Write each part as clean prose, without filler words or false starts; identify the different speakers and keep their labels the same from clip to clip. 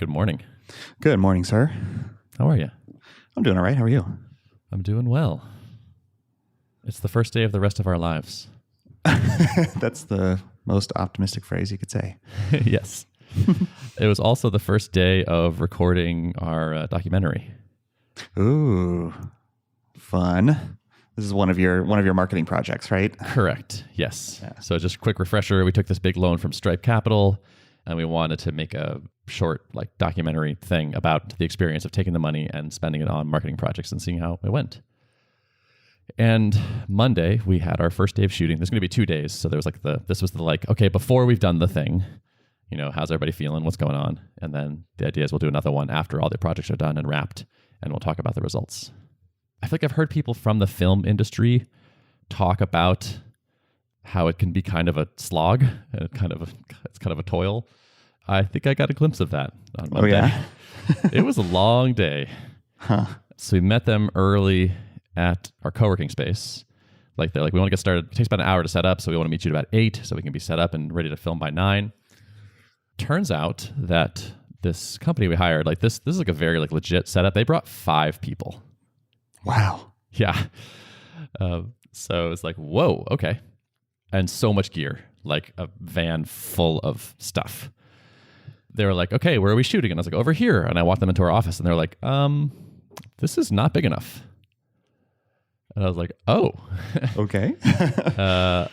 Speaker 1: Good morning.
Speaker 2: Good morning, sir.
Speaker 1: How are you?
Speaker 2: I'm doing all right. How are you?
Speaker 1: I'm doing well. It's the first day of the rest of our lives.
Speaker 2: That's the most optimistic phrase you could say.
Speaker 1: Yes. It was also the first day of recording our documentary.
Speaker 2: Ooh, fun. This is one of your marketing projects, right?
Speaker 1: Correct. Yes.
Speaker 2: Yeah.
Speaker 1: So just a quick refresher. We took this big loan from Stripe Capital and we wanted to make a short documentary thing about the experience of taking the money and spending it on marketing projects and seeing how it went. And Monday we had our first day of shooting. There's going to be 2 days. So there was this was okay, before we've done the thing, how's everybody feeling? What's going on? And then the idea is we'll do another one after all the projects are done and wrapped, and we'll talk about the results. I feel like I've heard people from the film industry talk about how it can be kind of a slog and it's kind of a toil. I think I got a glimpse of that on Monday.
Speaker 2: Oh, yeah?
Speaker 1: It was a long day.
Speaker 2: Huh.
Speaker 1: So we met them early at our co-working space. They're like, we want to get started. It takes about an hour to set up, so we want to meet you at about 8 so we can be set up and ready to film by 9. Turns out that this company we hired, this is a very legit setup. They brought 5 people.
Speaker 2: Wow.
Speaker 1: Yeah. So it's whoa, okay. And so much gear, like a van full of stuff. They were like, okay, where are we shooting? And I was like, over here. And I walked them into our office and they're like, this is not big enough. And I was like, oh.
Speaker 2: Okay.
Speaker 1: And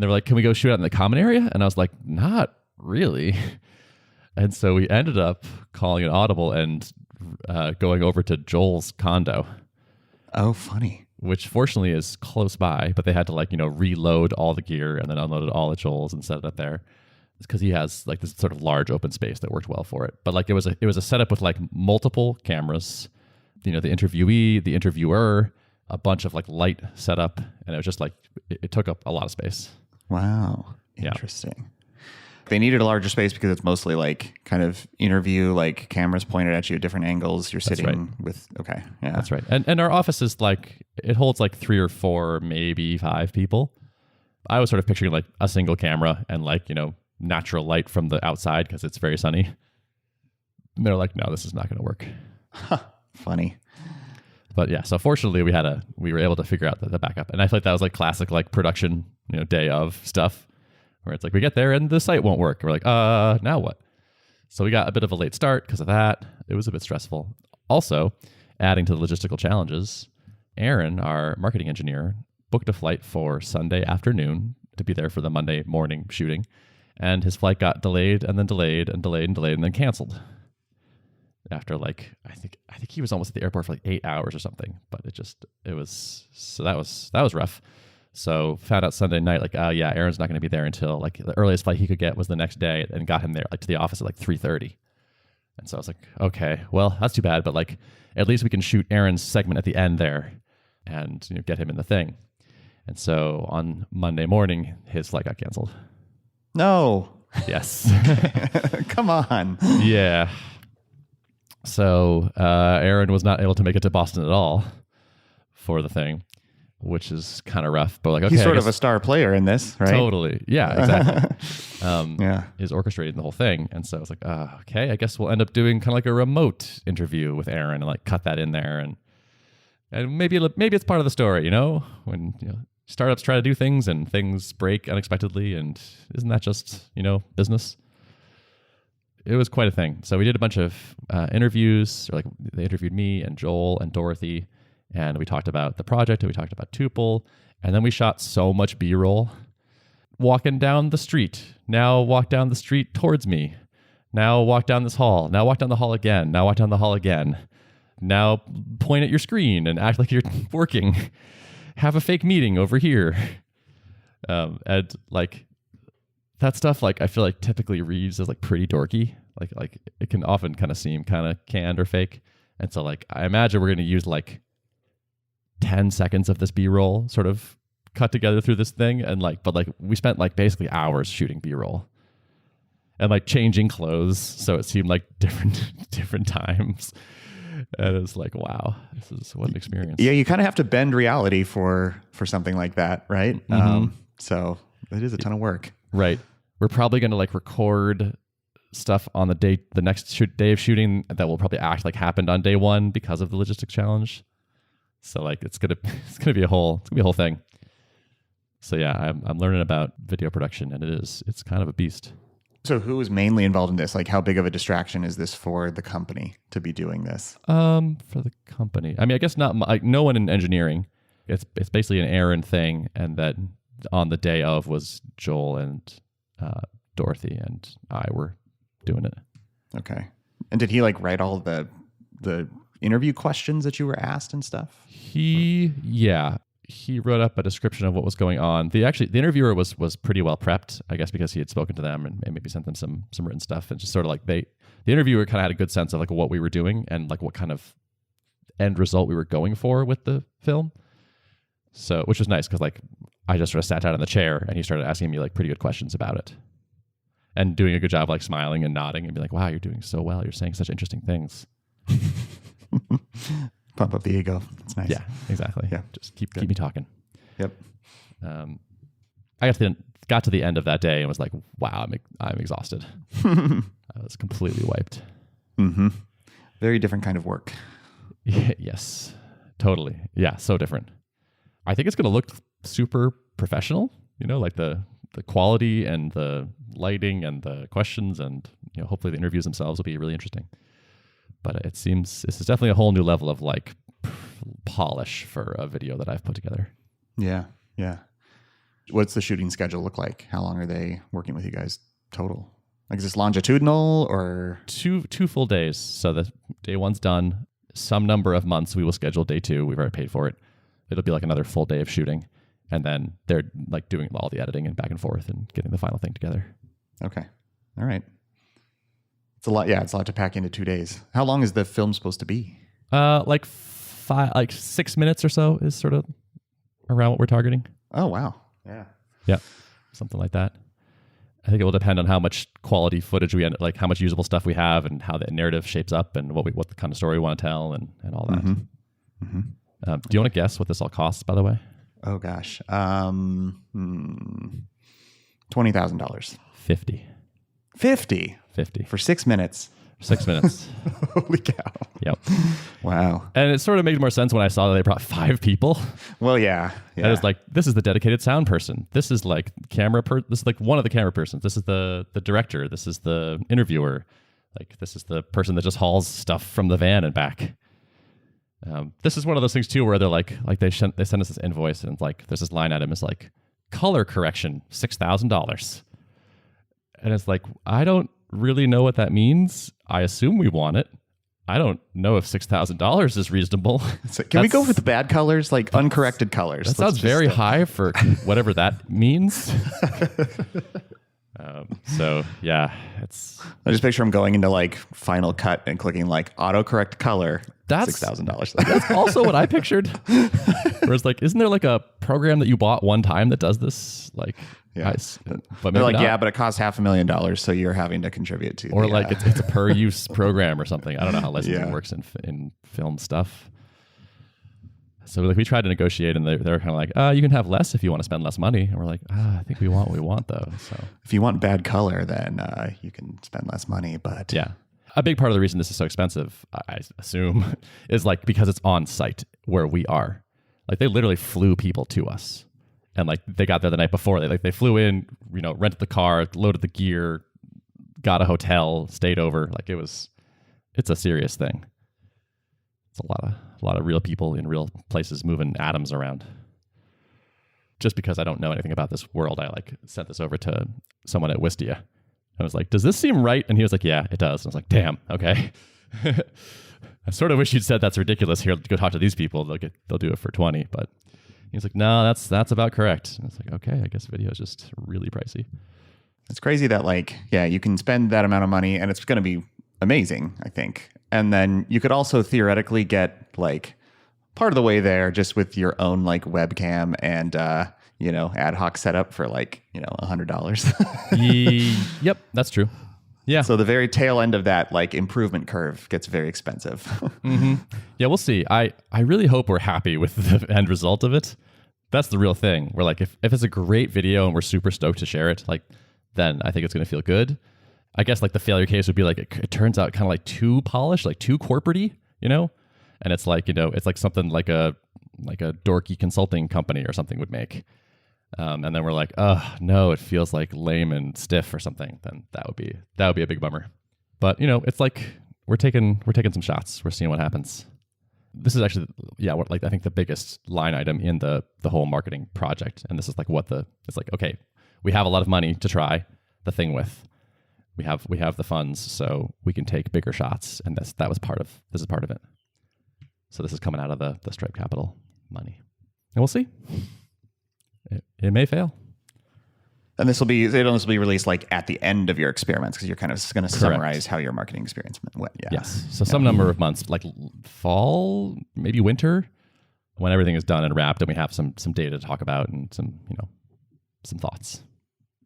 Speaker 1: they were like, can we go shoot out in the common area? And I was like, not really. And so we ended up calling an audible and going over to Joel's condo.
Speaker 2: Oh, funny.
Speaker 1: Which fortunately is close by, but they had to reload all the gear and then unloaded all the Joel's and set it up there. It's because he has this sort of large open space that worked well for it. But it was a setup with multiple cameras, the interviewee, the interviewer, a bunch of light setup, and it was just it took up a lot of space.
Speaker 2: Wow.
Speaker 1: Yeah.
Speaker 2: Interesting. They needed a larger space because it's mostly kind of interview, cameras pointed at you at different angles. You're sitting
Speaker 1: right.
Speaker 2: with, okay. Yeah.
Speaker 1: That's right. And our office is it holds 3 or 4, maybe 5 people. I was sort of picturing a single camera and natural light from the outside because it's very sunny. And they're like, no, this is not going to work.
Speaker 2: Huh. Funny.
Speaker 1: But yeah, so fortunately we were able to figure out the backup. And I feel that was classic production, day of stuff. Where it's we get there and the site won't work. We're like, now what? So we got a bit of a late start because of that. It was a bit stressful. Also, adding to the logistical challenges, Aaron, our marketing engineer, booked a flight for Sunday afternoon to be there for the Monday morning shooting. And his flight got delayed and then delayed and delayed and delayed and then canceled. After I think he was almost at the airport for 8 hours or something. But that was rough. So found out Sunday night, yeah, Aaron's not going to be there until the earliest flight he could get was the next day, and got him there to the office at 3:30. And so I was like, okay, well, that's too bad, but at least we can shoot Aaron's segment at the end there and get him in the thing. And so on Monday morning, his flight got canceled.
Speaker 2: No.
Speaker 1: Yes.
Speaker 2: Come on.
Speaker 1: Yeah. So Aaron was not able to make it to Boston at all for the thing, which is kind of rough. But okay,
Speaker 2: he's sort of a star player in this, right?
Speaker 1: Totally. Yeah, exactly.
Speaker 2: Yeah.
Speaker 1: Is orchestrating the whole thing. And so it's okay, I guess we'll end up doing kind of a remote interview with Aaron and cut that in there. And maybe it's part of the story, when startups try to do things and things break unexpectedly. And isn't that just, business? It was quite a thing. So we did a bunch of interviews. They interviewed me and Joel and Dorothy. And we talked about the project and we talked about Tuple. And then we shot so much B-roll. Walking down the street. Now walk down the street towards me. Now walk down this hall. Now walk down the hall again. Now walk down the hall again. Now point at your screen and act like you're working. Have a fake meeting over here. And that stuff, I feel typically reads as pretty dorky. It can often kind of seem kind of canned or fake. And so I imagine we're going to use 10 seconds of this B-roll sort of cut together through this thing. And but we spent basically hours shooting B-roll and changing clothes. So it seemed different times. And it's wow, this is what an experience.
Speaker 2: Yeah. You kind of have to bend reality for something like that. Right.
Speaker 1: Mm-hmm.
Speaker 2: So it is a ton of work.
Speaker 1: Right. We're probably going to record stuff on the next day of shooting that will probably act like happened on day one because of the logistics challenge. So like it's gonna be a whole thing. So yeah, I'm learning about video production, and it's kind of a beast.
Speaker 2: So who is mainly involved in this? Like, how big of a distraction is this for the company to be doing this?
Speaker 1: For the company, I mean, I guess not. Like, no one in engineering. It's basically an Aaron thing, and that on the day of was Joel and Dorothy and I were doing it.
Speaker 2: Okay. And did he like write all the interview questions that you were asked and stuff?
Speaker 1: He wrote up a description of what was going on. The interviewer was pretty well prepped, I guess, because he had spoken to them and maybe sent them some written stuff, and just sort of like the interviewer kind of had a good sense of like what we were doing and like what kind of end result we were going for with the film. So, which was nice because like I just sort of sat down in the chair and he started asking me like pretty good questions about it, and doing a good job like smiling and nodding and be like, "Wow, you're doing so well. You're saying such interesting things."
Speaker 2: Pump up the ego. It's nice.
Speaker 1: Yeah, exactly.
Speaker 2: Yeah,
Speaker 1: just keep me talking.
Speaker 2: Yep.
Speaker 1: I got to the end of that day and was like, "Wow, I'm exhausted." I was completely wiped.
Speaker 2: Mm-hmm. Very different kind of work.
Speaker 1: Yes, totally. Yeah, so different. I think it's going to look super professional. You know, like the quality and the lighting and the questions, and hopefully the interviews themselves will be really interesting. But it seems this is definitely a whole new level of like polish for a video that I've put together.
Speaker 2: Yeah, yeah. What's the shooting schedule look like? How long are they working with you guys total? Like, is this longitudinal or
Speaker 1: two full days? So the day one's done. Some number of months we will schedule day two. We've already paid for it. It'll be like another full day of shooting, and then they're like doing all the editing and back and forth and getting the final thing together.
Speaker 2: Okay, all right. It's a lot. Yeah, it's a lot to pack into 2 days. How long is the film supposed to be?
Speaker 1: Like 6 minutes or so is sort of around what we're targeting.
Speaker 2: Oh, wow. Yeah.
Speaker 1: Yeah. Something like that. I think it will depend on how much quality footage we end, like how much usable stuff we have and how the narrative shapes up and what the kind of story we want to tell and all that.
Speaker 2: Mm-hmm. Mm-hmm.
Speaker 1: Do you want to guess what this all costs, by the way?
Speaker 2: Oh, gosh. $20,000.
Speaker 1: 50.
Speaker 2: 50
Speaker 1: for
Speaker 2: 6 minutes.
Speaker 1: 6 minutes.
Speaker 2: Holy cow.
Speaker 1: Yep.
Speaker 2: Wow.
Speaker 1: And it sort of made more sense when I saw that they brought 5 people.
Speaker 2: Well, yeah.
Speaker 1: And it's like, this is the dedicated sound person. This is like this is like one of the camera persons. This is the director. This is the interviewer. Like, this is the person that just hauls stuff from the van and back. This is one of those things too, where they're like they send us this invoice and like there's this line item is like color correction $6,000, and it's like I don't really know what that means. I assume we want it. I don't know if $6,000 is reasonable.
Speaker 2: So can we go with the bad colors, like uncorrected colors?
Speaker 1: That sounds very high for whatever that means. So yeah,
Speaker 2: I just picture him going into like Final Cut and clicking like autocorrect color. That's $6,000.
Speaker 1: That's also what I pictured. Whereas like, isn't there like a program that you bought one time that does this? Like,
Speaker 2: yeah,
Speaker 1: but
Speaker 2: they're like,
Speaker 1: not.
Speaker 2: yeah, but it costs $500,000, so you're having to contribute to.
Speaker 1: Or like it's a per use program or something. I don't know how licensing works in film stuff. So like we tried to negotiate, and they were kind of like, you can have less if you want to spend less money. And we're like, I think we want what we want though. So
Speaker 2: if you want bad color, then you can spend less money. But
Speaker 1: yeah, a big part of the reason this is so expensive, I assume, is like because it's on site where we are. Like they literally flew people to us, and like they got there the night before. They flew in, rented the car, loaded the gear, got a hotel, stayed over. Like it's a serious thing. It's a lot of real people in real places moving atoms around. Just because I don't know anything about this world, I like sent this over to someone at Wistia. I was like, does this seem right? And he was like, yeah, it does. And I was like, damn, okay. I sort of wish you'd said that's ridiculous. Here, go talk to these people. They'll do it for 20. But he was like, no, that's about correct. And I was like, okay, I guess video is just really pricey.
Speaker 2: It's crazy that like, yeah, you can spend that amount of money and it's going to be amazing, I think. And then you could also theoretically get like part of the way there just with your own like webcam and, ad hoc setup for like, $100.
Speaker 1: Yep, that's true. Yeah.
Speaker 2: So the very tail end of that like improvement curve gets very expensive.
Speaker 1: Mm-hmm. Yeah, we'll see. I really hope we're happy with the end result of it. That's the real thing. We're like, if it's a great video and we're super stoked to share it, like then I think it's going to feel good. I guess like the failure case would be like it turns out kind of like too polished, like too corporate-y, you know? And it's like, it's like something like a dorky consulting company or something would make. And then we're like, oh no, it feels like lame and stiff or something. Then that would be a big bummer. But it's like we're taking some shots. We're seeing what happens. This is actually, like I think the biggest line item in the whole marketing project. And this is like it's like, okay, we have a lot of money to try the thing with. We have the funds, so we can take bigger shots. And this is part of it. So this is coming out of the Stripe Capital money. And we'll see. It may fail.
Speaker 2: And it'll be released like at the end of your experiments because you're kind of going to summarize how your marketing experience went. Yeah.
Speaker 1: Yes. So some number of months, like fall, maybe winter, when everything is done and wrapped and we have some data to talk about and some thoughts.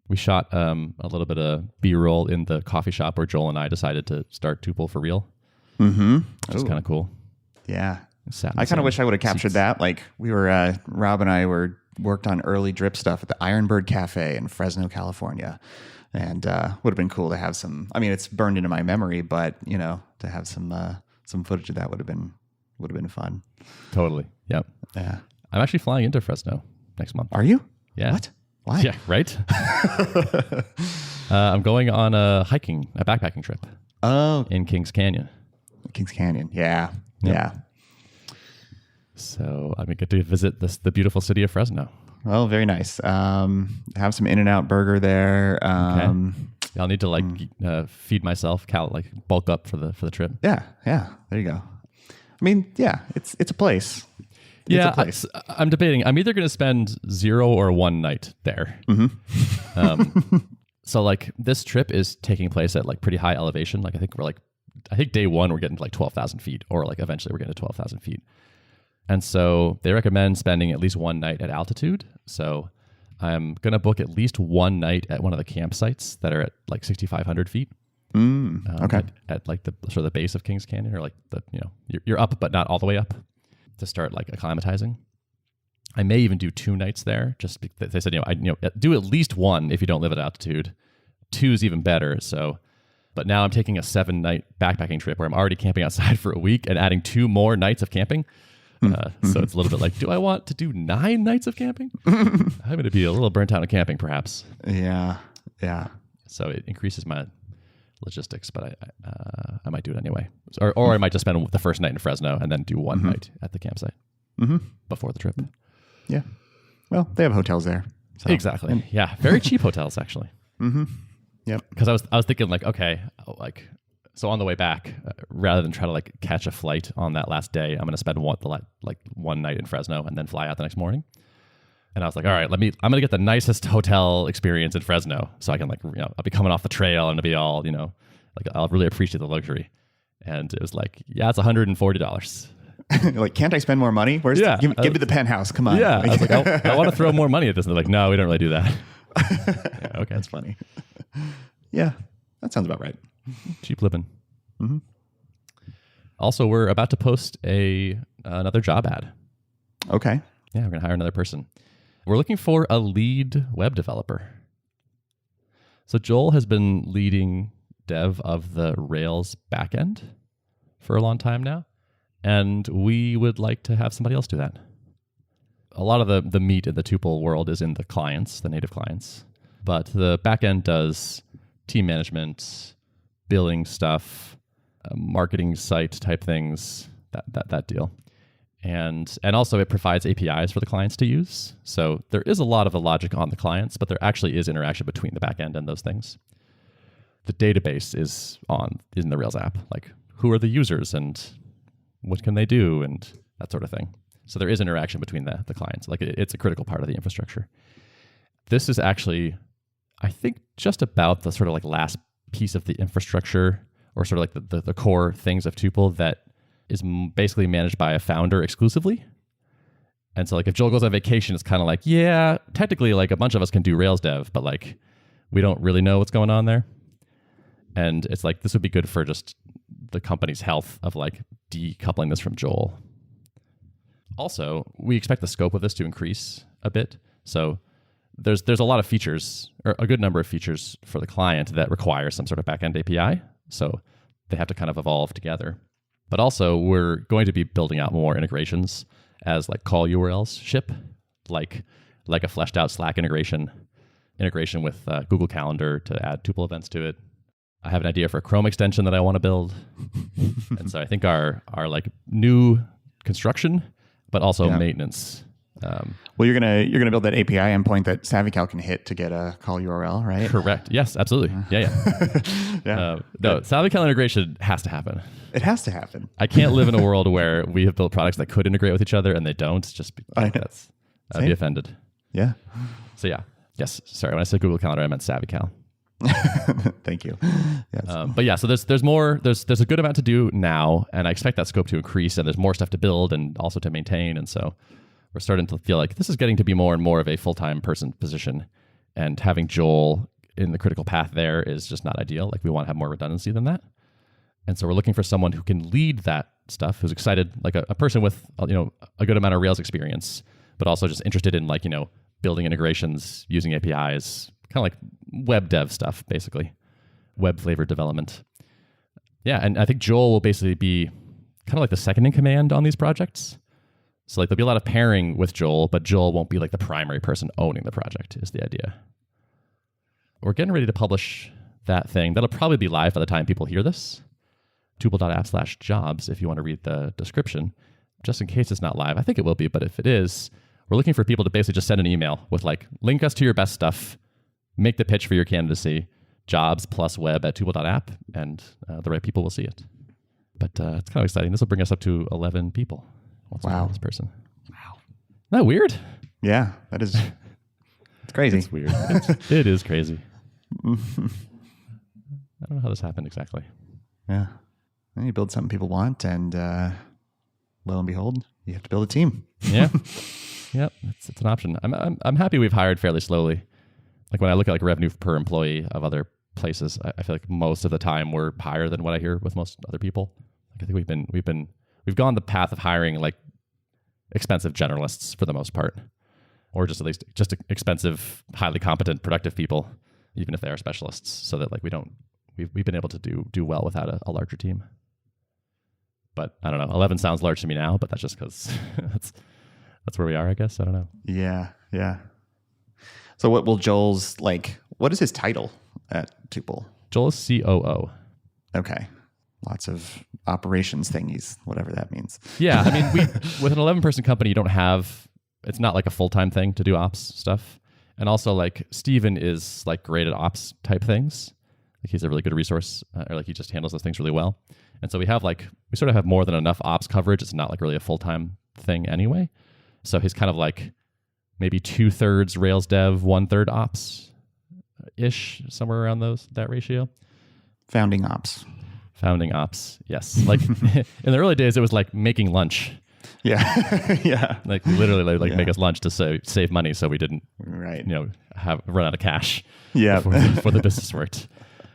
Speaker 1: We shot a little bit of B-roll in the coffee shop where Joel and I decided to start Tuple for real.
Speaker 2: Mm-hmm.
Speaker 1: Which is kind of cool.
Speaker 2: Yeah. I kind of wish I would have captured that. Like we were, Rob and I worked on early drip stuff at the Ironbird Cafe in Fresno, California. And would have been cool to have some, I mean, it's burned into my memory, but to have some footage of that would have been fun.
Speaker 1: Totally. Yep.
Speaker 2: Yeah.
Speaker 1: I'm actually flying into Fresno next month.
Speaker 2: Are you?
Speaker 1: Yeah.
Speaker 2: What? Why?
Speaker 1: Yeah, right? I'm going on a backpacking trip.
Speaker 2: Oh.
Speaker 1: In Kings Canyon.
Speaker 2: Kings Canyon. Yeah.
Speaker 1: Yep.
Speaker 2: Yeah.
Speaker 1: So I'm going to get to visit the beautiful city of Fresno.
Speaker 2: Well, very nice. Have some In-N-Out burger there.
Speaker 1: Okay. I'll need to feed myself, bulk up for the trip.
Speaker 2: Yeah. There you go. I mean, yeah, it's a place.
Speaker 1: Yeah, I'm debating. I'm either going to spend 0 or 1 night there.
Speaker 2: Mm-hmm.
Speaker 1: So like this trip is taking place at like pretty high elevation. Like I think day 1 we're getting to like 12,000 feet, or like eventually we're getting to 12,000 feet. And so they recommend spending at least 1 night at altitude. So I'm going to book at least 1 night at one of the campsites that are at like 6,500 feet.
Speaker 2: Okay.
Speaker 1: At like the sort of the base of Kings Canyon, or like you're up, but not all the way up, to start like acclimatizing. I may even do 2 nights there. Just because they said, do at least 1 if you don't live at altitude. 2 is even better. So, but now I'm taking a 7-night backpacking trip where I'm already camping outside for a week and adding 2 more nights of camping. So it's a little bit like, do I want to do 9 nights of camping? I'm going to be a little burnt out on camping, perhaps.
Speaker 2: Yeah.
Speaker 1: So it increases my logistics, but I might do it anyway. Or I might just spend the first night in Fresno and then do 1 night at the campsite before the trip.
Speaker 2: Yeah. Well, they have hotels there. So.
Speaker 1: Exactly. Yeah. Very cheap hotels, actually.
Speaker 2: Mm-hmm. Yep.
Speaker 1: Because I was thinking like, okay, so on the way back, rather than try to like catch a flight on that last day, I'm going to spend 1 night in Fresno and then fly out the next morning. And I was like, all right, I'm going to get the nicest hotel experience in Fresno, so I can I'll be coming off the trail and it'll be all, I'll really appreciate the luxury. And it was like, yeah, it's $140.
Speaker 2: Like, can't I spend more money? Give me the penthouse. Come on.
Speaker 1: Yeah. I was like, I want to throw more money at this. And they're like, no, we don't really do that.
Speaker 2: Yeah, okay. That's funny. Yeah. That sounds about right.
Speaker 1: Cheap living.
Speaker 2: Mm-hmm.
Speaker 1: Also, we're about to post another job ad.
Speaker 2: Okay.
Speaker 1: Yeah, we're going to hire another person. We're looking for a lead web developer. So Joel has been leading dev of the Rails backend for a long time now, and we would like to have somebody else do that. A lot of the meat in the Tuple world is in the clients, the native clients, but the backend does team management, billing stuff, marketing site type things, that deal. And also it provides APIs for the clients to use. So there is a lot of the logic on the clients, but there actually is interaction between the backend and those things. The database is in the Rails app. Like, who are the users and what can they do and that sort of thing. So there is interaction between the clients. Like, it's a critical part of the infrastructure. This is actually, I think, just about the sort of like last piece of the infrastructure, or sort of like the core things of Tuple that is basically managed by a founder exclusively. And so like if Joel goes on vacation, it's kind of like, yeah, technically like a bunch of us can do Rails dev, but like we don't really know what's going on there. And it's like, this would be good for just the company's health of like decoupling this from Joel. Also, we expect the scope of this to increase a bit. So there's a lot of features, or a good number of features for the client that require some sort of backend API. So they have to kind of evolve together. But also, we're going to be building out more integrations as like call URLs ship, like a fleshed out Slack integration with Google Calendar to add Tuple events to it. I have an idea for a Chrome extension that I want to build. And so I think our like new construction, but also maintenance.
Speaker 2: Well, you're gonna build that API endpoint that SavvyCal can hit to get a call URL, right?
Speaker 1: Correct. Yes, absolutely. Yeah. No, SavvyCal integration has to happen.
Speaker 2: It has to happen.
Speaker 1: I can't live in a world where we have built products that could integrate with each other and they don't. I'd be offended.
Speaker 2: Yeah.
Speaker 1: So yeah. Yes. Sorry. When I said Google Calendar, I meant SavvyCal.
Speaker 2: Thank you. Yes.
Speaker 1: But yeah, so there's more. There's a good amount to do now, and I expect that scope to increase. And there's more stuff to build and also to maintain. And so we're starting to feel like this is getting to be more and more of a full-time person position. And having Joel in the critical path there is just not ideal. Like we want to have more redundancy than that. And so we're looking for someone who can lead that stuff, who's excited, like a person with a good amount of Rails experience, but also just interested in building integrations, using APIs, kind of like web dev stuff, basically, web flavored development. Yeah, and I think Joel will basically be kind of like the second in command on these projects. So like there'll be a lot of pairing with Joel, but Joel won't be like the primary person owning the project is the idea. We're getting ready to publish that thing. That'll probably be live by the time people hear this. Tuple.app/jobs if you want to read the description, just in case it's not live. I think it will be, but if it is, we're looking for people to basically just send an email with like, link us to your best stuff, make the pitch for your candidacy, jobs plus web at tuple.app, and the right people will see it. But it's kind of exciting. This will bring us up to 11 people.
Speaker 2: Wow.
Speaker 1: This person. Wow. Isn't that weird?
Speaker 2: Yeah, that is. It's crazy.
Speaker 1: It's weird. It is crazy. I don't know how this happened exactly.
Speaker 2: Yeah. Then you build something people want, and lo and behold, you have to build a team.
Speaker 1: Yeah. Yep. It's an option. I'm happy we've hired fairly slowly. Like when I look at like revenue per employee of other places, I feel like most of the time we're higher than what I hear with most other people. Like I think we've gone the path of hiring like expensive generalists for the most part, or just at least just expensive, highly competent, productive people, even if they are specialists, so that like we've been able to do well without a larger team. But I don't know. 11 sounds large to me now, but that's just because that's where we are, I guess. I don't know.
Speaker 2: Yeah. So what is his title at Tuple?
Speaker 1: Joel is COO.
Speaker 2: Okay. Lots of operations thingies, whatever that means.
Speaker 1: Yeah. I mean, with an 11-person company, it's not like a full-time thing to do ops stuff. And also like Steven is like great at ops type things. Like he's a really good resource, or like he just handles those things really well. And so we sort of have more than enough ops coverage. It's not like really a full-time thing anyway. So he's kind of like maybe 2/3 Rails dev, 1/3 ops ish, somewhere around that ratio.
Speaker 2: Founding ops.
Speaker 1: Yes. Like in the early days, it was like making lunch.
Speaker 2: Yeah. Yeah.
Speaker 1: Like literally make us lunch to save money so we didn't run out of cash.
Speaker 2: Yeah.
Speaker 1: Before the business worked.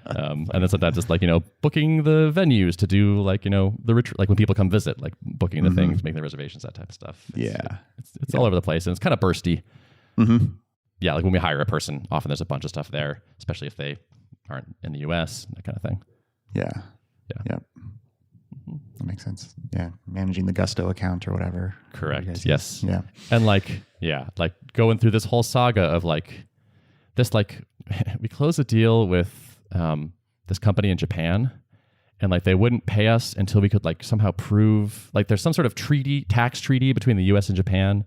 Speaker 1: And then sometimes it's like, booking the venues to do like, the retreat, like when people come visit, like booking the things, making the reservations, that type of stuff. It's all over the place, and it's kind of bursty. Mm-hmm. Yeah. Like when we hire a person, often there's a bunch of stuff there, especially if they aren't in the US, that kind of thing.
Speaker 2: Yeah. That makes sense. Yeah. Managing the Gusto account or whatever.
Speaker 1: Correct. Yes.
Speaker 2: Yeah.
Speaker 1: And like going through this whole saga of like this, like we closed a deal with this company in Japan, and like they wouldn't pay us until we could like somehow prove like there's some sort of tax treaty between the US and Japan,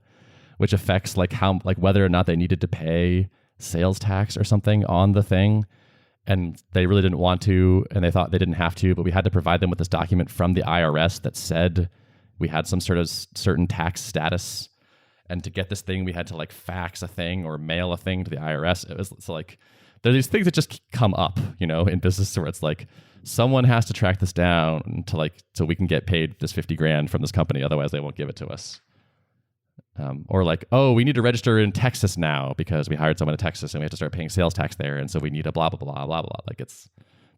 Speaker 1: which affects like how, like whether or not they needed to pay sales tax or something on the thing. And they really didn't want to, and they thought they didn't have to, but we had to provide them with this document from the IRS that said we had some sort of certain tax status. And to get this thing, we had to like fax a thing or mail a thing to the IRS. It's like, there are these things that just come up, in business where it's like, someone has to track this down so we can get paid this $50,000 from this company. Otherwise they won't give it to us. Or like, oh, we need to register in Texas now because we hired someone in Texas and we have to start paying sales tax there. And so we need a blah, blah, blah, blah, blah. Like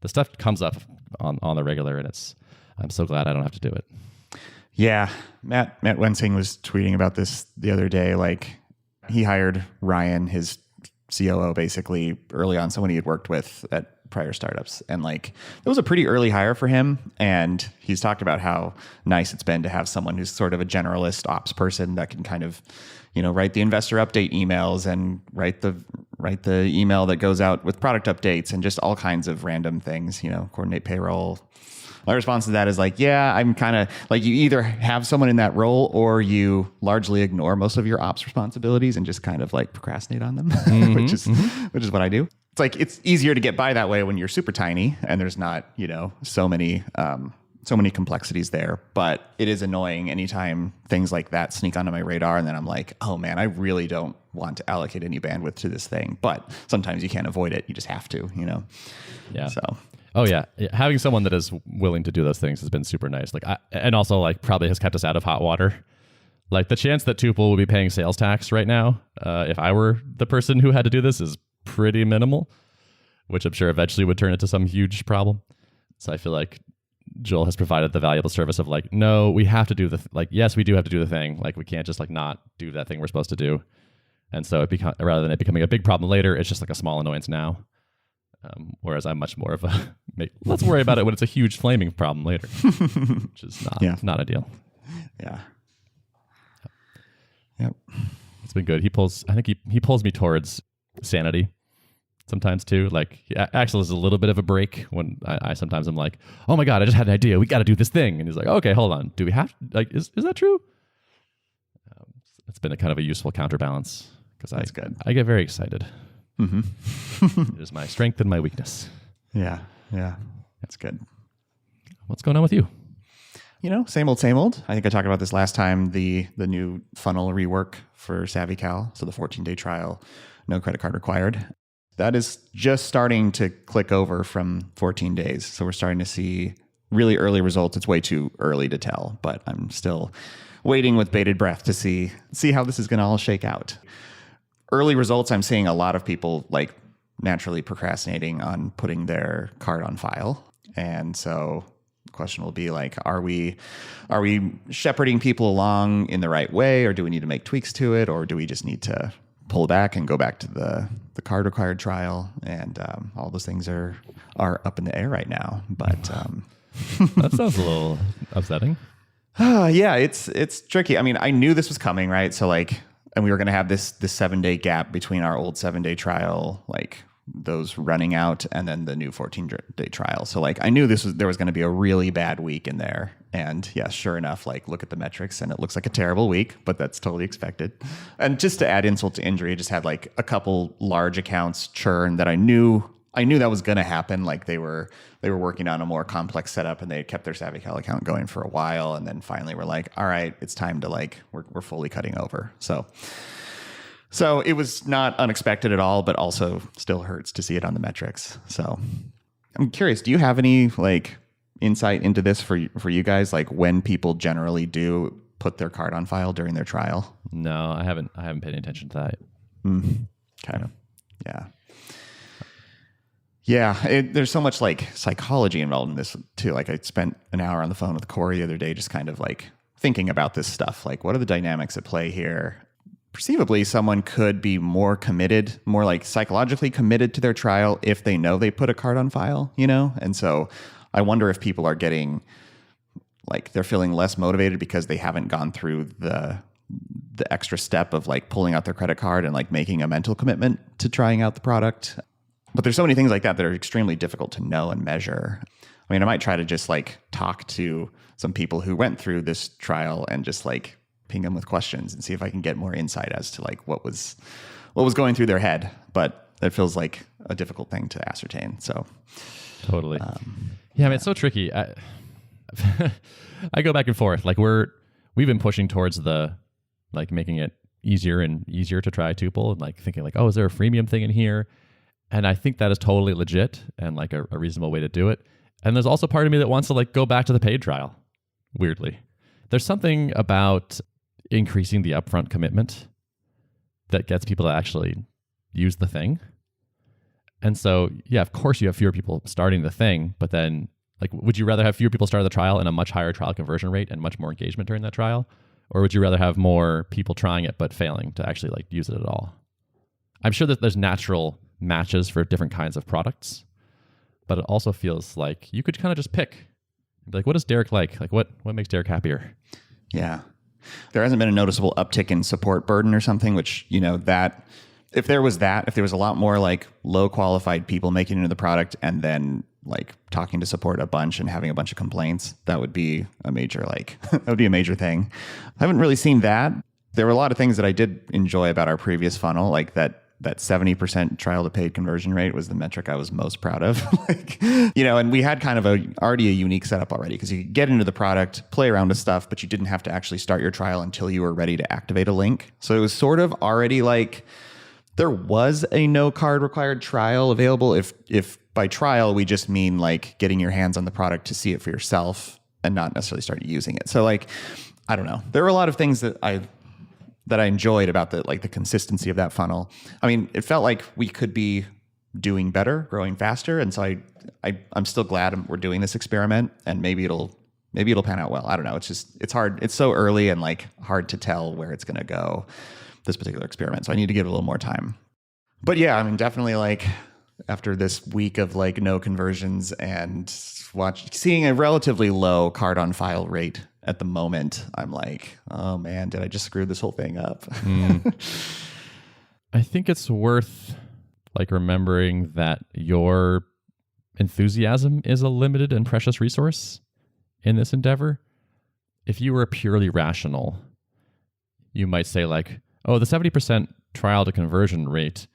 Speaker 1: the stuff comes up on the regular, and I'm so glad I don't have to do it.
Speaker 2: Yeah. Matt Wensing was tweeting about this the other day. Like he hired Ryan, his COO basically early on, someone he had worked with at prior startups. And like, it was a pretty early hire for him. And he's talked about how nice it's been to have someone who's sort of a generalist ops person that can kind of, write the investor update emails and write the email that goes out with product updates and just all kinds of random things, coordinate payroll. My response to that is like, yeah, I'm kind of like, you either have someone in that role or you largely ignore most of your ops responsibilities and just kind of like procrastinate on them, which is what I do. It's like, it's easier to get by that way when you're super tiny and there's not, so many complexities there. But it is annoying anytime things like that sneak onto my radar. And then I'm like, oh man, I really don't want to allocate any bandwidth to this thing. But sometimes you can't avoid it. You just have to,
Speaker 1: Yeah.
Speaker 2: So.
Speaker 1: Oh yeah. Having someone that is willing to do those things has been super nice. And also like probably has kept us out of hot water. Like the chance that Tuple would be paying sales tax right now, if I were the person who had to do this, is pretty minimal, which I'm sure eventually would turn into some huge problem. So I feel like Joel has provided the valuable service of like, no, we have to do yes, we do have to do the thing. Like we can't just like not do that thing we're supposed to do. And so rather than it becoming a big problem later, it's just like a small annoyance now. Whereas I'm much more of a, let's worry about it when it's a huge flaming problem later, which is not ideal.
Speaker 2: Yeah. Yep.
Speaker 1: It's been good. I think he pulls me towards sanity sometimes too. Like Axel is a little bit of a break when I sometimes am like, oh my God, I just had an idea. We got to do this thing. And he's like, okay, hold on. Do we have like, is that true? It's been a kind of a useful counterbalance because I get very excited. Mm-hmm. It is my strength and my weakness.
Speaker 2: Yeah. That's good.
Speaker 1: What's going on with you?
Speaker 2: Same old. I think I talked about this last time, the new funnel rework for SavvyCal. So the 14-day trial, no credit card required. That is just starting to click over from 14 days. So we're starting to see really early results. It's way too early to tell, but I'm still waiting with bated breath to see how this is going to all shake out. Early results, I'm seeing a lot of people like naturally procrastinating on putting their card on file. And so the question will be like, are we shepherding people along in the right way, or do we need to make tweaks to it, or do we just need to pull back and go back to the card required trial? And all those things are up in the air right now. But
Speaker 1: that sounds a little upsetting.
Speaker 2: Yeah, it's tricky. I mean, I knew this was coming, right? So like, and we were going to have this 7-day gap between our old 7-day trial, like those running out, and then the new 14-day trial. So like, I knew there was going to be a really bad week in there. And yeah, sure enough, like look at the metrics and it looks like a terrible week, but that's totally expected. And just to add insult to injury, I just had like a couple large accounts churn that I knew that was going to happen. Like they were working on a more complex setup and they had kept their SavvyCal account going for a while. And then finally we're like, all right, it's time to like, we're fully cutting over. So it was not unexpected at all, but also still hurts to see it on the metrics. So I'm curious, do you have any like insight into this for you guys? Like when people generally do put their card on file during their trial?
Speaker 1: No, I haven't paid any attention to that.
Speaker 2: Kind of. Yeah. Yeah, there's so much like psychology involved in this too. Like I spent an hour on the phone with Corey the other day, just kind of like thinking about this stuff. Like, what are the dynamics at play here? Perceivably, someone could be more committed, more like psychologically committed to their trial if they know they put a card on file, And so I wonder if people are getting like they're feeling less motivated because they haven't gone through the extra step of like pulling out their credit card and like making a mental commitment to trying out the product. But there's so many things like that are extremely difficult to know and measure. I mean, I might try to just like talk to some people who went through this trial and just like ping them with questions and see if I can get more insight as to like what was going through their head. But it feels like a difficult thing to ascertain. So
Speaker 1: totally. Yeah, I mean, it's so tricky. I go back and forth. Like we've been pushing towards the like making it easier and easier to try Tuple and like thinking like, oh, is there a freemium thing in here? And I think that is totally legit and like a reasonable way to do it. And there's also part of me that wants to like go back to the paid trial. Weirdly, there's something about increasing the upfront commitment that gets people to actually use the thing. And so, yeah, of course you have fewer people starting the thing, but then like, would you rather have fewer people start the trial and a much higher trial conversion rate and much more engagement during that trial? Or would you rather have more people trying it but failing to actually like use it at all? I'm sure that there's natural matches for different kinds of products, but it also feels like you could kind of just pick. Like, what does Derrick like? Like, what makes Derrick happier?
Speaker 2: Yeah. There hasn't been a noticeable uptick in support burden or something, which, that if there was a lot more like low qualified people making it into the product and then like talking to support a bunch and having a bunch of complaints, that would be a major, that would be a major thing. I haven't really seen that. There were a lot of things that I did enjoy about our previous funnel, like that 70% trial to paid conversion rate was the metric I was most proud of. And we had kind of already a unique setup already, because you could get into the product, play around with stuff, but you didn't have to actually start your trial until you were ready to activate a link. So it was sort of already like there was a no card required trial available. If by trial, we just mean like getting your hands on the product to see it for yourself and not necessarily start using it. So I don't know. There were a lot of things that I enjoyed about the consistency of that funnel. I mean, it felt like we could be doing better, growing faster. And so I'm still glad we're doing this experiment, and maybe it'll pan out well. I don't know. It's hard. It's so early and hard to tell where it's going to go, this particular experiment. So I need to give it a little more time. But yeah, I mean, definitely after this week of no conversions and seeing a relatively low card on file rate at the moment, I'm like, oh man, did I just screw this whole thing up?
Speaker 1: I think it's worth remembering that your enthusiasm is a limited and precious resource in this endeavor. If you were purely rational, you might say oh, the 70% trial to conversion rate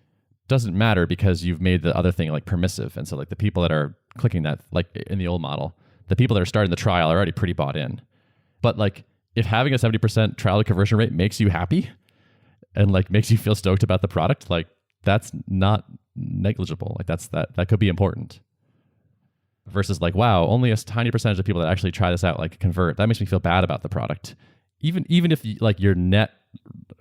Speaker 1: doesn't matter because you've made the other thing permissive. And so the people that are clicking that, in the old model, the people that are starting the trial are already pretty bought in. But if having a 70% trial to conversion rate makes you happy and makes you feel stoked about the product, that's not negligible. That could be important. Versus wow, only a tiny percentage of people that actually try this out convert. That makes me feel bad about the product. Even if your net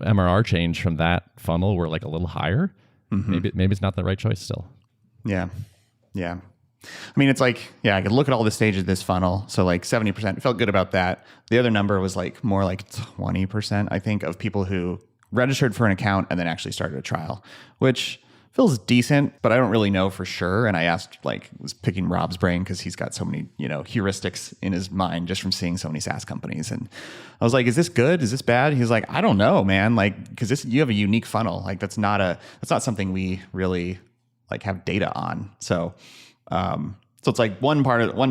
Speaker 1: MRR change from that funnel were a little higher, maybe it's not the right choice still.
Speaker 2: Yeah. Yeah. I mean, it's I could look at all the stages of this funnel. So 70%, felt good about that. The other number was more 20%, I think, of people who registered for an account and then actually started a trial, which feels decent, but I don't really know for sure. And I asked, was picking Rob's brain because he's got so many, heuristics in his mind just from seeing so many SaaS companies. And I was like, is this good? Is this bad? He was like, I don't know, man. Because you have a unique funnel. That's not something we really have data on. So it's one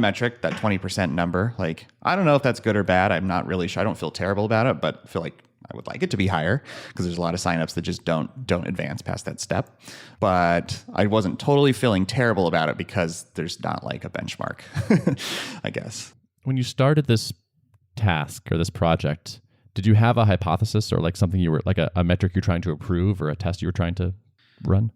Speaker 2: metric, that 20% number. I don't know if that's good or bad. I'm not really sure. I don't feel terrible about it, but I feel like I would like it to be higher because there's a lot of signups that just don't advance past that step. But I wasn't totally feeling terrible about it because there's not a benchmark, I guess.
Speaker 1: When you started this task or this project, did you have a hypothesis or something you were a metric you're trying to improve or a test you were trying to run?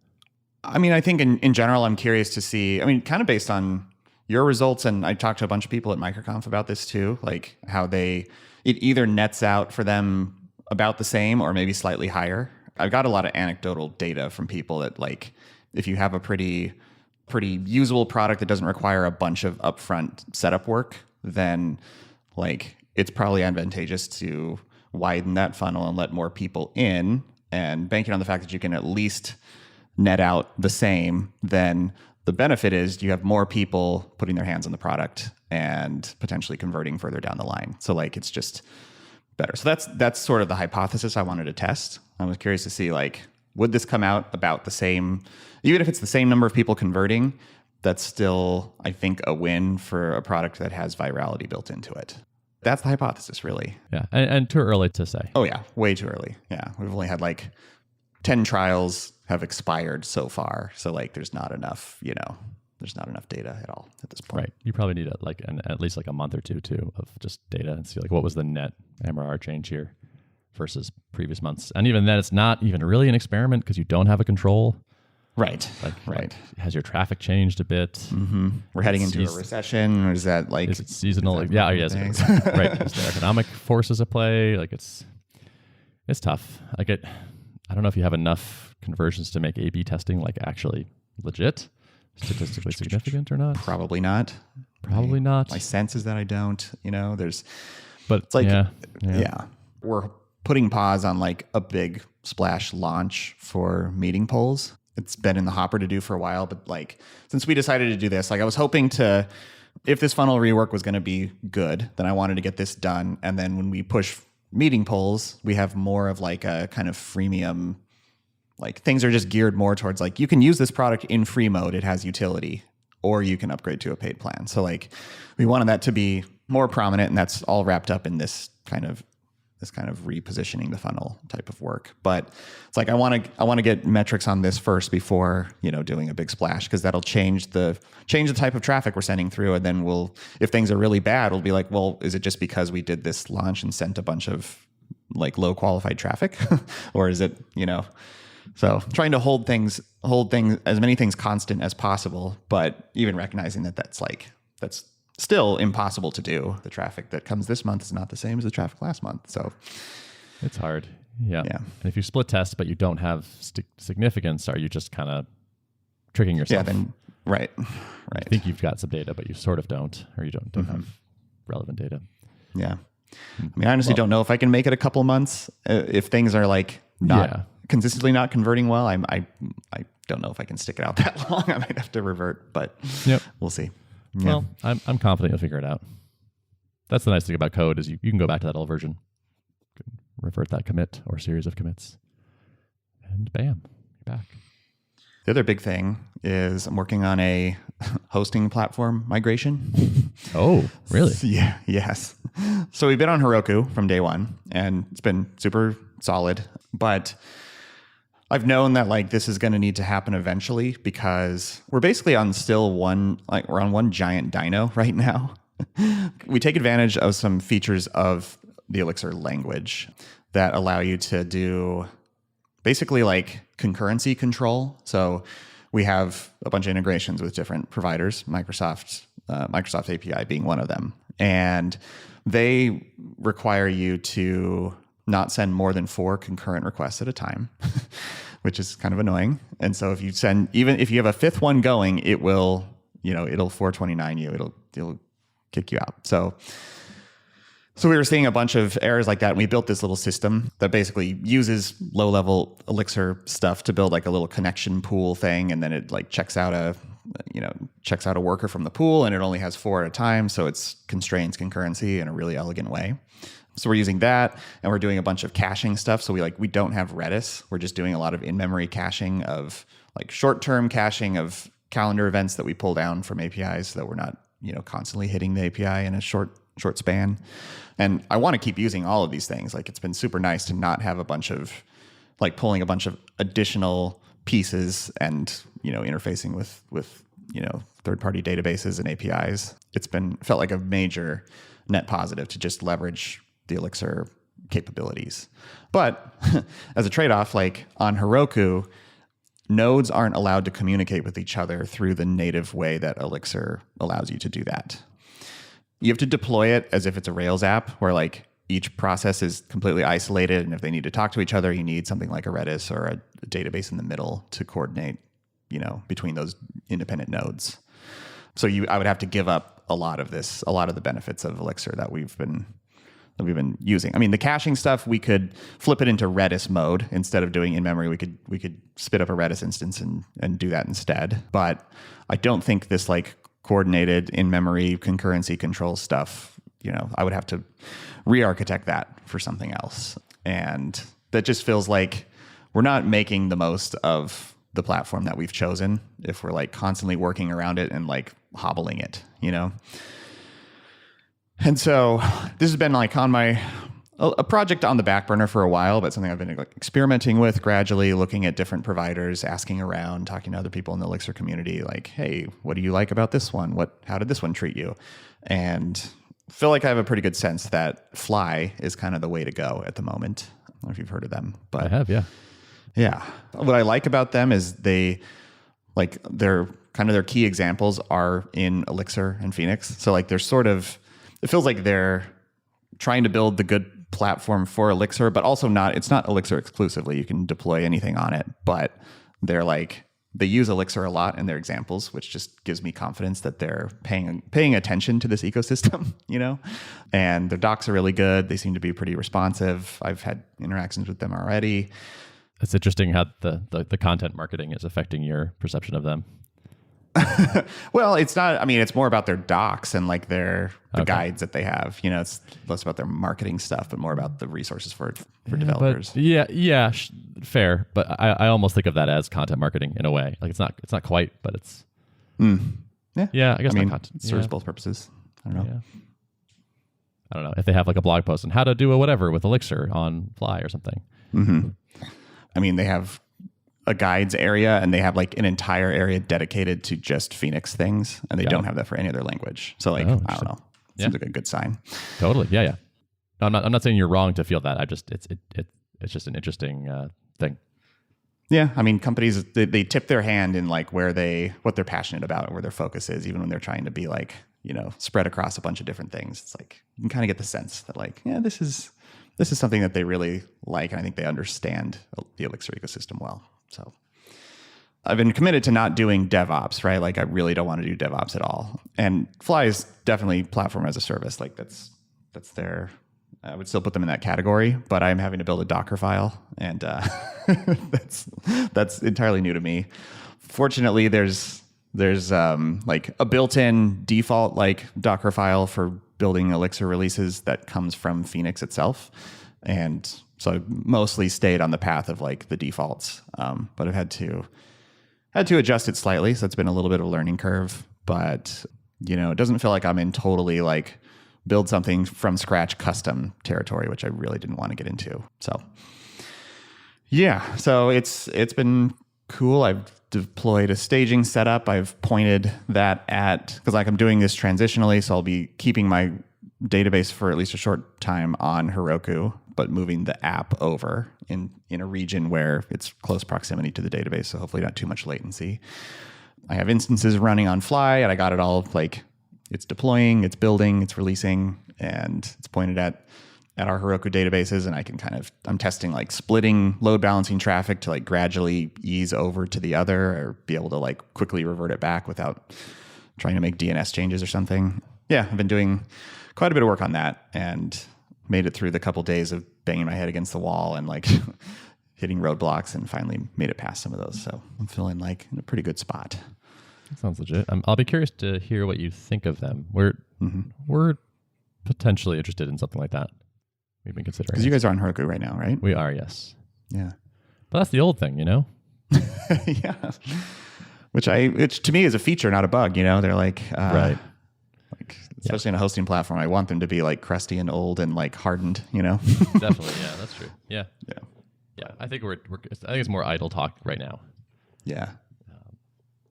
Speaker 2: I mean, I think in general, I'm curious to see, kind of based on your results, and I talked to a bunch of people at MicroConf about this too, how it either nets out for them about the same or maybe slightly higher. I've got a lot of anecdotal data from people that if you have a pretty usable product that doesn't require a bunch of upfront setup work, then it's probably advantageous to widen that funnel and let more people in, and banking on the fact that you can at least net out the same, then the benefit is you have more people putting their hands on the product and potentially converting further down the line. So it's just better. So that's sort of the hypothesis I wanted to test. I was curious to see would this come out about the same, even if it's the same number of people converting, that's still, I think, a win for a product that has virality built into it. That's the hypothesis, really.
Speaker 1: Yeah, and too early to say.
Speaker 2: Oh yeah, way too early. Yeah, we've only had 10 trials have expired so far. So there's not enough, there's not enough data at all at this point.
Speaker 1: Right. You probably need at least a month or two too of just data and see what was the net MRR change here versus previous months. And even then, it's not even really an experiment because you don't have a control.
Speaker 2: Right. Right.
Speaker 1: Has your traffic changed a bit?
Speaker 2: Mm-hmm. We're heading into a recession, or is that
Speaker 1: is it seasonal? Yeah. Yes.
Speaker 2: Right.
Speaker 1: Is there economic forces at play? It's tough. I don't know if you have enough conversions to make A/B testing actually legit, statistically significant or not.
Speaker 2: Probably not.
Speaker 1: Probably not.
Speaker 2: My sense is that I don't. But
Speaker 1: it's
Speaker 2: yeah. We're putting pause on a big splash launch for meeting polls. It's been in the hopper to do for a while, but like since we decided to do this, like I was hoping to, if this funnel rework was going to be good, then I wanted to get this done. And then when we push meeting polls, we have more of like a kind of freemium, like things are just geared more towards like you can use this product in free mode, it has utility, or you can upgrade to a paid plan. So like we wanted that to be more prominent, and that's all wrapped up in this kind of repositioning the funnel type of work. But it's like I want to get metrics on this first before, you know, doing a big splash, because that'll change the type of traffic we're sending through. And then if things are really bad, we'll be like, well, is it just because we did this launch and sent a bunch of like low qualified traffic, or is it, you know? So trying to hold things as many things constant as possible, but even recognizing that that's still impossible to do. The traffic that comes this month is not the same as the traffic last month. So
Speaker 1: it's hard. Yeah.
Speaker 2: Yeah.
Speaker 1: And if you split test, but you don't have significance, are you just kind of tricking yourself?
Speaker 2: Yeah, then, right.
Speaker 1: You think you've got some data, but you sort of don't, or you don't have relevant data.
Speaker 2: Yeah. I mean, I honestly don't know if I can make it a couple months. If things are like not consistently not converting well, I don't know if I can stick it out that long. I might have to revert, but we'll see. Yeah.
Speaker 1: Well, I'm confident you'll figure it out. That's the nice thing about code is you can go back to that old version, revert that commit or series of commits, and bam, you're back.
Speaker 2: The other big thing is I'm working on a hosting platform migration.
Speaker 1: Oh, really?
Speaker 2: Yeah. Yes. So we've been on Heroku from day one, and it's been super solid. But I've known that like this is going to need to happen eventually, because we're basically on we're on one giant dyno right now. We take advantage of some features of the Elixir language that allow you to do basically like concurrency control. So we have a bunch of integrations with different providers, Microsoft API being one of them. And they require you to not send more than 4 concurrent requests at a time, which is kind of annoying. And so if you even if you have a 5th one going, it'll 429 you, it'll kick you out. So we were seeing a bunch of errors like that, and we built this little system that basically uses low-level Elixir stuff to build like a little connection pool thing, and then it like checks out a worker from the pool, and it only has 4 at a time, so it constrains concurrency in a really elegant way. So we're using that, and we're doing a bunch of caching stuff. So we don't have Redis. We're just doing a lot of in-memory caching of like short-term caching of calendar events that we pull down from APIs, so that we're not constantly hitting the API in a short span. And I want to keep using all of these things. Like it's been super nice to not have a bunch of like pulling a bunch of additional pieces and interfacing with third-party databases and APIs. It's felt like a major net positive to just leverage the Elixir capabilities. But as a trade-off, like on Heroku, nodes aren't allowed to communicate with each other through the native way that Elixir allows you to do that. You have to deploy it as if it's a Rails app, where like each process is completely isolated, and if they need to talk to each other, you need something like a Redis or a database in the middle to coordinate, between those independent nodes. So I would have to give up a lot of the benefits of Elixir that we've been using. I mean, the caching stuff, we could flip it into Redis mode instead of doing in memory. We could spit up a Redis instance and do that instead. But I don't think this like coordinated in memory concurrency control stuff, I would have to re-architect that for something else. And that just feels like we're not making the most of the platform that we've chosen if we're like constantly working around it and like hobbling it, And so this has been like on a project on the back burner for a while, but something I've been like experimenting with gradually, looking at different providers, asking around, talking to other people in the Elixir community, like, hey, what do you like about this one? How did this one treat you? And feel like I have a pretty good sense that Fly is kind of the way to go at the moment. I don't know if you've heard of them, but
Speaker 1: I have, yeah.
Speaker 2: Yeah. What I like about them is their key examples are in Elixir and Phoenix. So like it feels like they're trying to build the good platform for Elixir, but also it's not Elixir exclusively. You can deploy anything on it, but they use Elixir a lot in their examples, which just gives me confidence that they're paying attention to this ecosystem, and their docs are really good. They seem to be pretty responsive. I've had interactions with them already.
Speaker 1: it's interesting how the content marketing is affecting your perception of them.
Speaker 2: Well, it's not. I mean, it's more about their docs and like the guides that they have. You know, it's less about their marketing stuff, but more about the resources for developers.
Speaker 1: But fair. But I almost think of that as content marketing in a way. Like it's not quite, but it's. Yeah, I guess not content.
Speaker 2: It serves both purposes. I don't know.
Speaker 1: Yeah. I don't know if they have like a blog post on how to do a whatever with Elixir on Fly or something.
Speaker 2: Mm-hmm. I mean, they have a guides area and they have like an entire area dedicated to just Phoenix things, and they don't have that for any other language. So like, I don't know. Seems like a good sign. Totally.
Speaker 1: Yeah. No, I'm not saying you're wrong to feel that. It's just an interesting thing.
Speaker 2: Yeah, I mean, companies they tip their hand in like what they're passionate about and where their focus is, even when they're trying to be like, you know, spread across a bunch of different things. It's like you can kind of get the sense that like, yeah, this is something that they really like, and I think they understand the Elixir ecosystem well. So I've been committed to not doing DevOps, right? Like I really don't want to do DevOps at all. And Fly is definitely platform as a service. Like that's their. I would still put them in that category, but I'm having to build a Docker file, and that's entirely new to me. Fortunately, there's like a built-in default like Docker file for building Elixir releases that comes from Phoenix itself, and so I mostly stayed on the path of like the defaults, but I've had to adjust it slightly, so it's been a little bit of a learning curve. But you know, it doesn't feel like I'm in totally like build something from scratch custom territory, which I really didn't want to get into. So yeah, so it's been cool. I've deployed a staging setup. I've pointed that at, because like I'm doing this transitionally, so I'll be keeping my database for at least a short time on Heroku, but moving the app over in a region where it's close proximity to the database, so hopefully not too much latency. I have instances running on Fly, and I got it all like it's deploying, it's building, it's releasing, and it's pointed at our Heroku databases, and I'm testing like splitting load balancing traffic to like gradually ease over to the other, or be able to like quickly revert it back without trying to make DNS changes or something. Yeah, I've been doing quite a bit of work on that, and made it through the couple days of banging my head against the wall and like hitting roadblocks, and finally made it past some of those. So I'm feeling like in a pretty good spot.
Speaker 1: That sounds legit. I'll be curious to hear what you think of them. We're potentially interested in something like that. We've been considering.
Speaker 2: Because you guys are on Heroku right now, right?
Speaker 1: We are, yes.
Speaker 2: Yeah.
Speaker 1: But that's the old thing, you know?
Speaker 2: Yeah. Which to me is a feature, not a bug, you know? They're like,
Speaker 1: right.
Speaker 2: Like, especially in a hosting platform, I want them to be like crusty and old and like hardened, you know?
Speaker 1: Definitely. Yeah, that's true. Yeah. I think I think it's more idle talk right now.
Speaker 2: Yeah.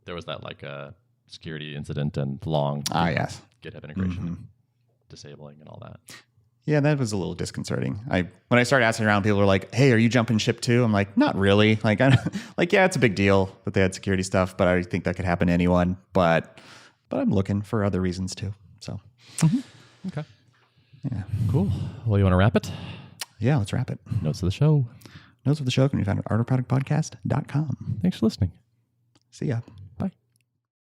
Speaker 1: There was that like security incident and long
Speaker 2: yes.
Speaker 1: GitHub integration disabling and all that.
Speaker 2: Yeah, that was a little disconcerting. When I started asking around, people were like, "Hey, are you jumping ship too?" I'm like, "Not really." Like, yeah, it's a big deal that they had security stuff, but I think that could happen to anyone. But I'm looking for other reasons too. So,
Speaker 1: okay,
Speaker 2: yeah,
Speaker 1: cool. Well, you want to wrap it?
Speaker 2: Yeah, let's wrap it.
Speaker 1: Notes of the show.
Speaker 2: Notes of the show can be found at artofproductpodcast.com.
Speaker 1: Thanks for listening.
Speaker 2: See ya.